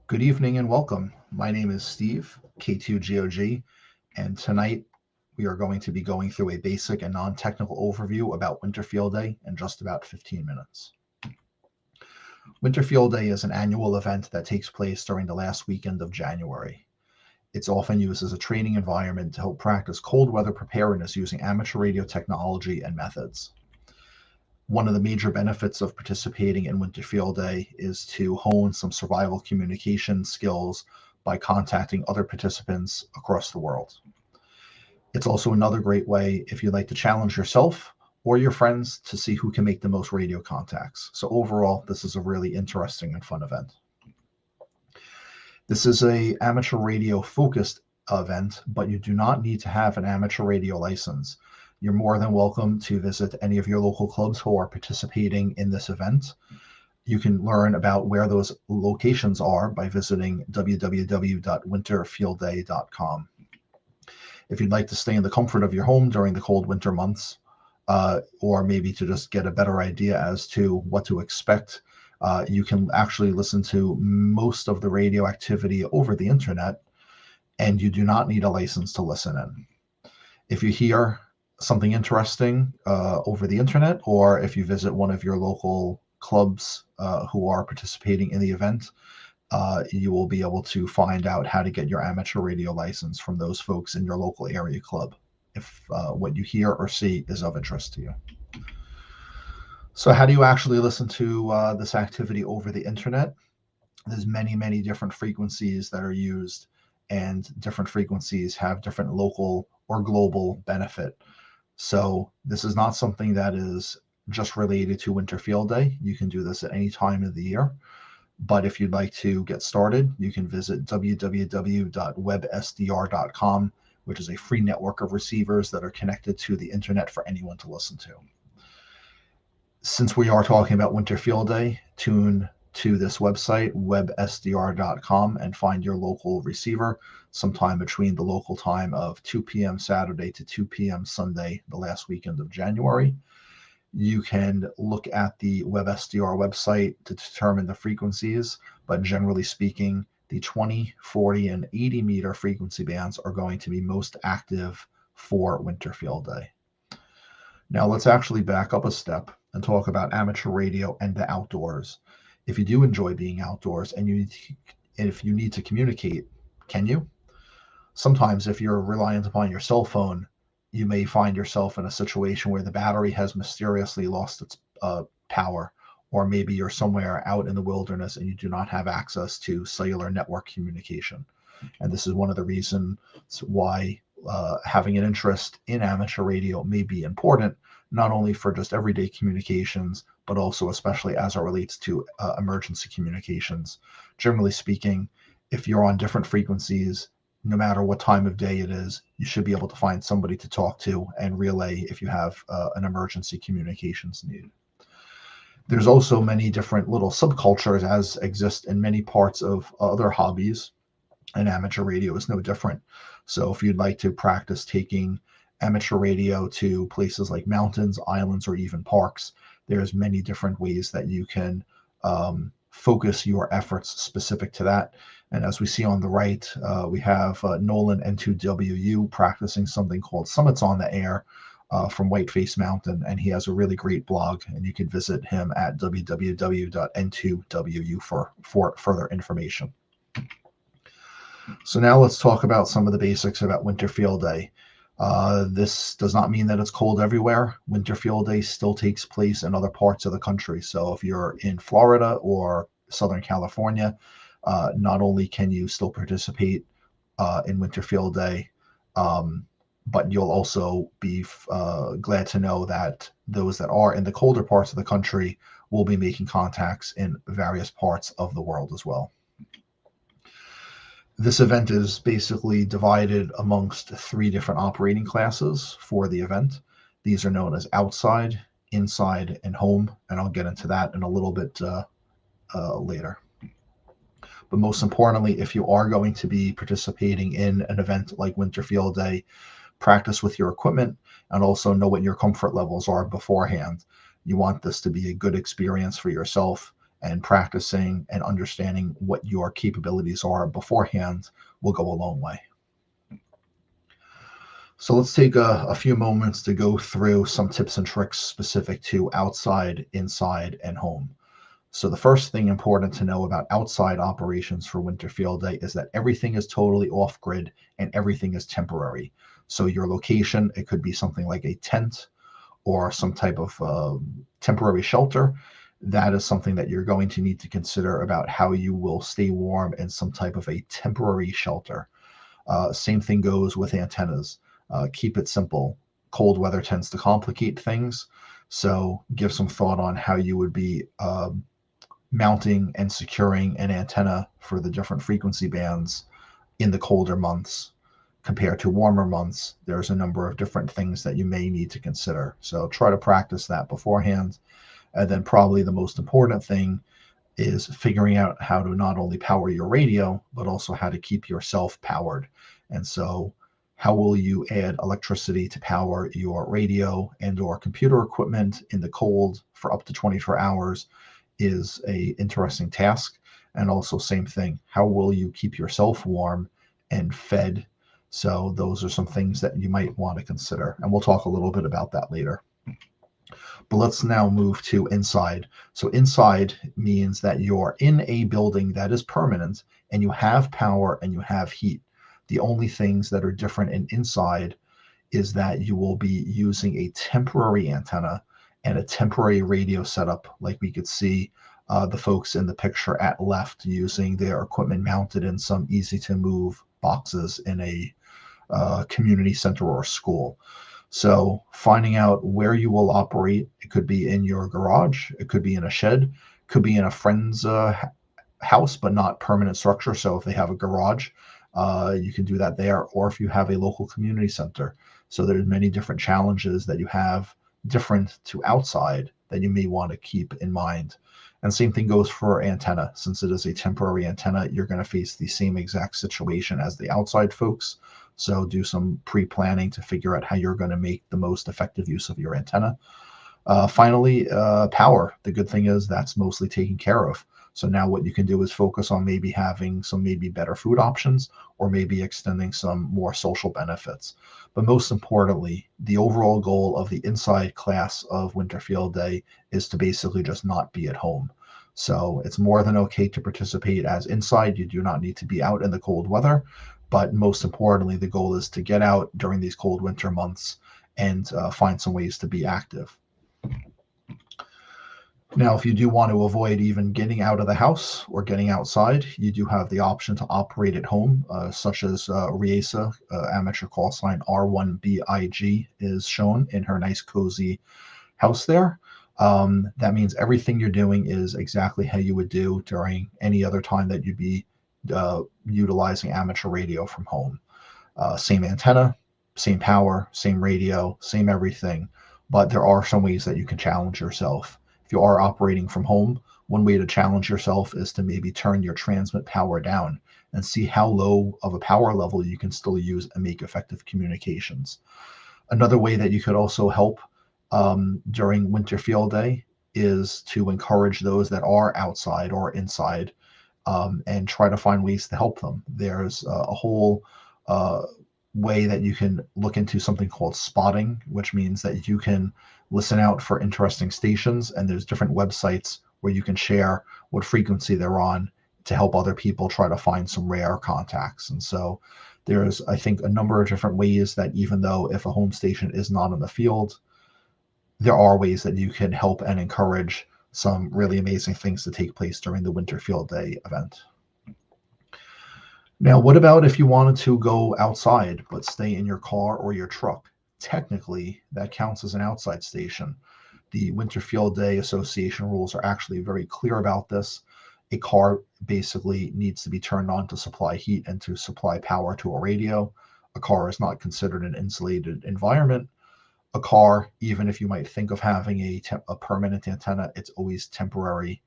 Good evening and welcome. My name is Steve, K2GOG, and tonight we are going to be going through a basic and non-technical overview about Winter Field Day in just about 15 minutes. Winter Field Day is an annual event that takes place during the last weekend of January. It's often used as a training environment to help practice cold weather preparedness using amateur radio technology and methods. One of the major benefits of participating in Winter Field Day is to hone some survival communication skills by contacting other participants across the world. It's also another great way if you'd like to challenge yourself or your friends to see who can make the most radio contacts. So overall, this is a really interesting and fun event. This is an amateur radio focused event, but you do not need to have an amateur radio license. You're more than welcome to visit any of your local clubs who are participating in this event. You can learn about where those locations are by visiting www.winterfieldday.com. If you'd like to stay in the comfort of your home during the cold winter months, or maybe to just get a better idea as to what to expect, you can actually listen to most of the radio activity over the internet, and you do not need a license to listen in. If you hear something interesting over the internet, or if you visit one of your local clubs who are participating in the event, you will be able to find out how to get your amateur radio license from those folks in your local area club if what you hear or see is of interest to you. So how do you actually listen to this activity over the internet? There's many different frequencies that are used, and different frequencies have different local or global benefit. So this is not something that is just related to Winter Field Day. You can do this at any time of the year. But if you'd like to get started, you can visit www.websdr.com, which is a free network of receivers that are connected to the internet for anyone to listen to. Since we are talking about Winter Field Day, tune to this website, websdr.com, and find your local receiver sometime between the local time of 2 p.m. Saturday to 2 p.m. Sunday, the last weekend of January. You can look at the WebSDR website to determine the frequencies, but generally speaking, the 20, 40, and 80 meter frequency bands are going to be most active for Winter Field Day. Now let's actually back up a step and talk about amateur radio and the outdoors. If you do enjoy being outdoors and if you need to communicate, can you? Sometimes if you're reliant upon your cell phone, you may find yourself in a situation where the battery has mysteriously lost its power, or maybe you're somewhere out in the wilderness and you do not have access to cellular network communication. And this is one of the reasons why having an interest in amateur radio may be important, not only for just everyday communications, but also especially as it relates to emergency communications. Generally speaking, if you're on different frequencies, no matter what time of day it is, you should be able to find somebody to talk to and relay if you have an emergency communications need. There's also many different little subcultures as exist in many parts of other hobbies, and amateur radio is no different. So if you'd like to practice taking amateur radio to places like mountains, islands, or even parks, there's many different ways that you can focus your efforts specific to that. And as we see on the right, we have Nolan N2WU practicing something called Summits on the Air from Whiteface Mountain, and he has a really great blog, and you can visit him at www.n2wu for further information. So now let's talk about some of the basics about Winter Field Day. This does not mean that it's cold everywhere. Winter Field Day still takes place in other parts of the country. So if you're in Florida or Southern California, not only can you still participate in Winter Field Day, but you'll also be glad to know that those that are in the colder parts of the country will be making contacts in various parts of the world as well. This event is basically divided amongst 3 different operating classes for the event. These are known as outside, inside, and home, and I'll get into that in a little bit later. But most importantly, if you are going to be participating in an event like Winter Field Day, practice with your equipment and also know what your comfort levels are beforehand. You want this to be a good experience for yourself and practicing and understanding what your capabilities are beforehand will go a long way. So let's take a few moments to go through some tips and tricks specific to outside, inside, and home. So the first thing important to know about outside operations for winter field day is that everything is totally off grid and everything is temporary. So your location, it could be something like a tent or some type of temporary shelter. That is something that you're going to need to consider about how you will stay warm in some type of a temporary shelter. Same thing goes with antennas. Keep it simple. Cold weather tends to complicate things. So give some thought on how you would be mounting and securing an antenna for the different frequency bands in the colder months compared to warmer months. There's a number of different things that you may need to consider. So try to practice that beforehand. And then probably the most important thing is figuring out how to not only power your radio, but also how to keep yourself powered. And so how will you add electricity to power your radio and or computer equipment in the cold for up to 24 hours is a interesting task. And also same thing, how will you keep yourself warm and fed? So those are some things that you might want to consider. And we'll talk a little bit about that later. But let's now move to inside. So inside means that you're in a building that is permanent and you have power and you have heat. The only things that are different in inside is that you will be using a temporary antenna and a temporary radio setup, like we could see the folks in the picture at left using their equipment mounted in some easy to move boxes in a community center or school. So finding out where you will operate, it could be in your garage, it could be in a shed, could be in a friend's house, but not permanent structure. So if they have a garage, you can do that there, or if you have a local community center. So there's many different challenges that you have different to outside that you may want to keep in mind. And same thing goes for antenna. Since it is a temporary antenna, you're going to face the same exact situation as the outside folks. So do some pre-planning to figure out how you're going to make the most effective use of your antenna. Finally, power. The good thing is that's mostly taken care of. So now what you can do is focus on maybe having some maybe better food options or maybe extending some more social benefits. But most importantly, the overall goal of the inside class of Winter Field Day is to basically just not be at home. So it's more than okay to participate as inside. You do not need to be out in the cold weather. But most importantly, the goal is to get out during these cold winter months and find some ways to be active. Now, if you do want to avoid even getting out of the house or getting outside, you do have the option to operate at home, such as Riesa, amateur call sign R1BIG, is shown in her nice cozy house there. That means everything you're doing is exactly how you would do during any other time that you'd be utilizing amateur radio from home. Same antenna, same power, same radio, same everything. But there are some ways that you can challenge yourself. If you are operating from home, one way to challenge yourself is to maybe turn your transmit power down and see how low of a power level you can still use and make effective communications. Another way that you could also help during Winter Field Day is to encourage those that are outside or inside and try to find ways to help them. There's a whole way that you can look into something called spotting, which means that you can listen out for interesting stations, and there's different websites where you can share what frequency they're on to help other people try to find some rare contacts. And so there's, I think, a number of different ways that even though if a home station is not in the field, there are ways that you can help and encourage some really amazing things to take place during the Winter Field Day event. Now, what about if you wanted to go outside but stay in your car or your truck? Technically, that counts as an outside station. The Winter Field Day Association rules are actually very clear about this. A car basically needs to be turned on to supply heat and to supply power to a radio. A car is not considered an insulated environment. A car, even if you might think of having a permanent antenna, it's always temporary.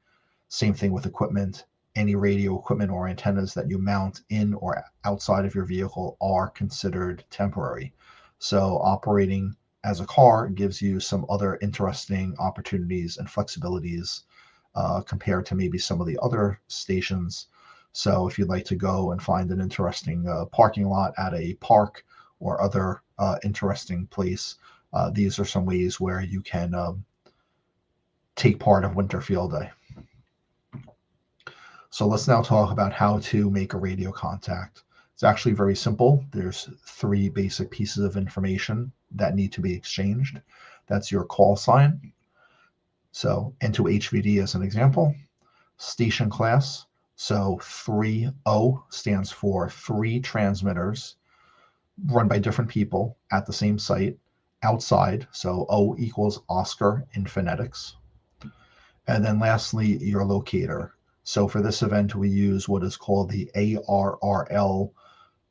Same thing with equipment. Any radio equipment or antennas that you mount in or outside of your vehicle are considered temporary. So operating as a car gives you some other interesting opportunities and flexibilities compared to maybe some of the other stations. So if you'd like to go and find an interesting parking lot at a park or other interesting place, these are some ways where you can take part of Winter Field Day. So let's now talk about how to make a radio contact. It's actually very simple. There's 3 basic pieces of information that need to be exchanged. That's your call sign. So into HVD as an example, station class. So 3O stands for 3 transmitters run by different people at the same site outside. So O equals Oscar in phonetics. And then lastly, your locator. So for this event, we use what is called the ARRL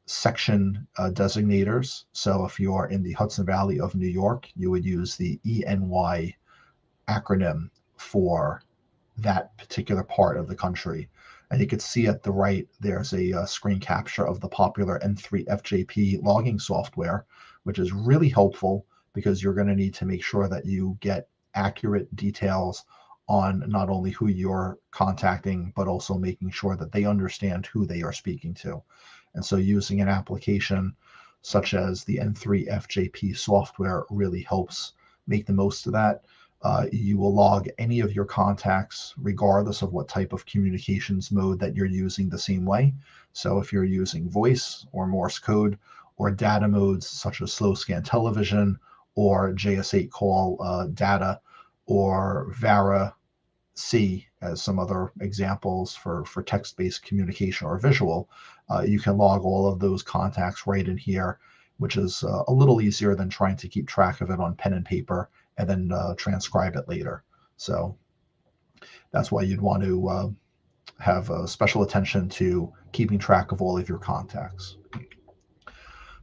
section designators. So if you are in the Hudson Valley of New York, you would use the ENY acronym for that particular part of the country. And you can see at the right, there's a screen capture of the popular N3FJP logging software, which is really helpful because you're going to need to make sure that you get accurate details on not only who you're contacting, but also making sure that they understand who they are speaking to. And so using an application such as the N3FJP software really helps make the most of that. You will log any of your contacts regardless of what type of communications mode that you're using the same way. So if you're using voice or Morse code or data modes such as slow scan television or JS8 call data or VARA-C as some other examples for text-based communication or visual, you can log all of those contacts right in here, which is a little easier than trying to keep track of it on pen and paper and then transcribe it later. So that's why you'd want to have special attention to keeping track of all of your contacts.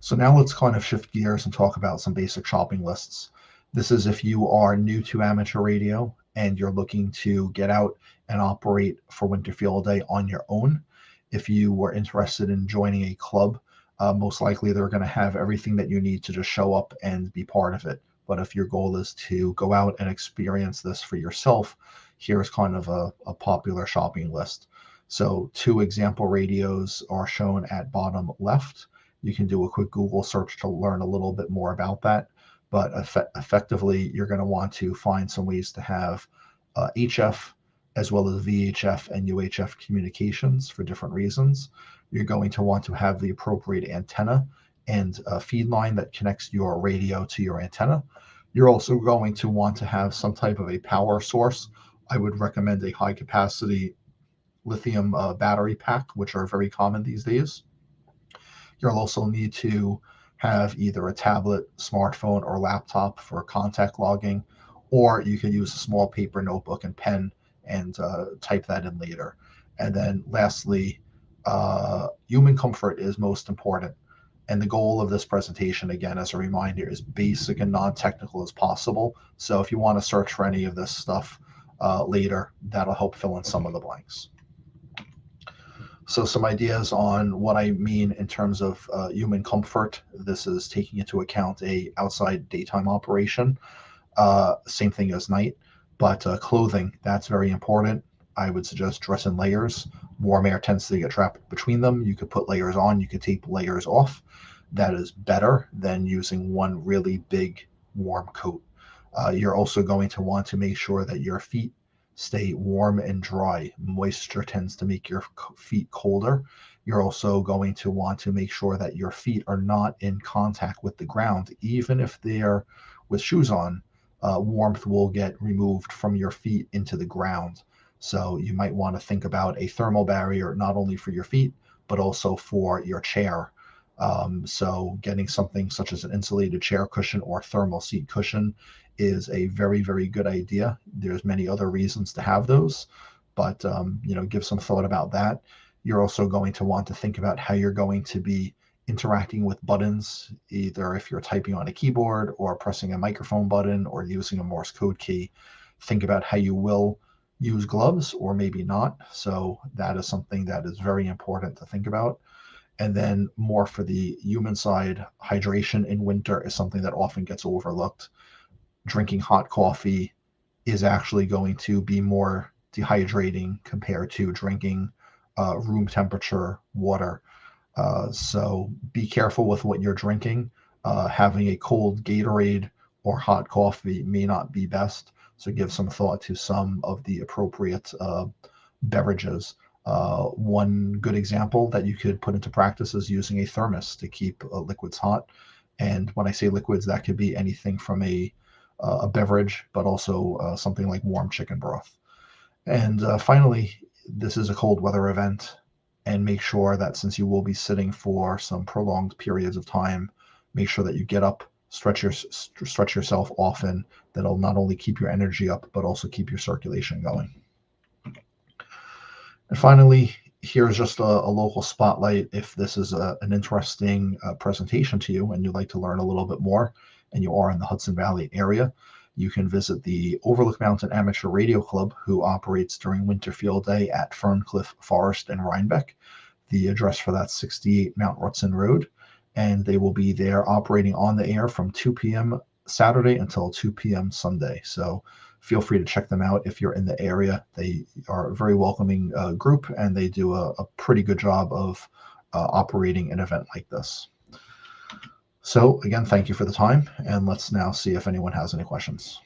So now let's kind of shift gears and talk about some basic shopping lists. This is if you are new to amateur radio and you're looking to get out and operate for Winter Field Day on your own. If you were interested in joining a club, most likely they're going to have everything that you need to just show up and be part of it. But if your goal is to go out and experience this for yourself, here's kind of a popular shopping list. So 2 example radios are shown at bottom left. You can do a quick Google search to learn a little bit more about that. But effectively, you're going to want to find some ways to have HF as well as VHF and UHF communications for different reasons. You're going to want to have the appropriate antenna and a feed line that connects your radio to your antenna. You're also going to want to have some type of a power source. I would recommend a high capacity lithium battery pack, which are very common these days. You'll also need to have either a tablet, smartphone, or laptop for contact logging, or you can use a small paper notebook and pen and type that in later. And then lastly, human comfort is most important. And the goal of this presentation, again, as a reminder, is basic and non-technical as possible. So if you want to search for any of this stuff later, that'll help fill in some of the blanks. So some ideas on what I mean in terms of human comfort. This is taking into account a outside daytime operation. Same thing as night, but clothing, that's very important. I would suggest dress in layers. Warm air tends to get trapped between them. You could put layers on, you could tape layers off. That is better than using one really big warm coat. You're also going to want to make sure that your feet stay warm and dry. Moisture tends to make your feet colder. You're also going to want to make sure that your feet are not in contact with the ground. Even if they're with shoes on, warmth will get removed from your feet into the ground. So you might want to think about a thermal barrier, not only for your feet, but also for your chair. So getting something such as an insulated chair cushion or thermal seat cushion is a very, very good idea. There's many other reasons to have those, but give some thought about that. You're also going to want to think about how you're going to be interacting with buttons, either if you're typing on a keyboard or pressing a microphone button or using a Morse code key. Think about how you will use gloves or maybe not. So that is something that is very important to think about. And then more for the human side, hydration in winter is something that often gets overlooked. Drinking hot coffee is actually going to be more dehydrating compared to drinking room temperature water. So be careful with what you're drinking. Having a cold Gatorade or hot coffee may not be best. So give some thought to some of the appropriate beverages. One good example that you could put into practice is using a thermos to keep liquids hot. And when I say liquids, that could be anything from a beverage, but also something like warm chicken broth. And finally, this is a cold weather event, and make sure that since you will be sitting for some prolonged periods of time, make sure that you get up, stretch yourself often. That'll not only keep your energy up, but also keep your circulation going. And finally, here's just a local spotlight. If this is an interesting presentation to you and you'd like to learn a little bit more, and you are in the Hudson Valley area, you can visit the Overlook Mountain Amateur Radio Club, who operates during Winter Field Day at Ferncliff Forest in Rhinebeck. The address for that's 68 Mount Rutson Road, and they will be there operating on the air from 2 p.m. Saturday until 2 p.m. Sunday. So feel free to check them out if you're in the area. They are a very welcoming group, and they do a pretty good job of operating an event like this. So again, thank you for the time, and let's now see if anyone has any questions.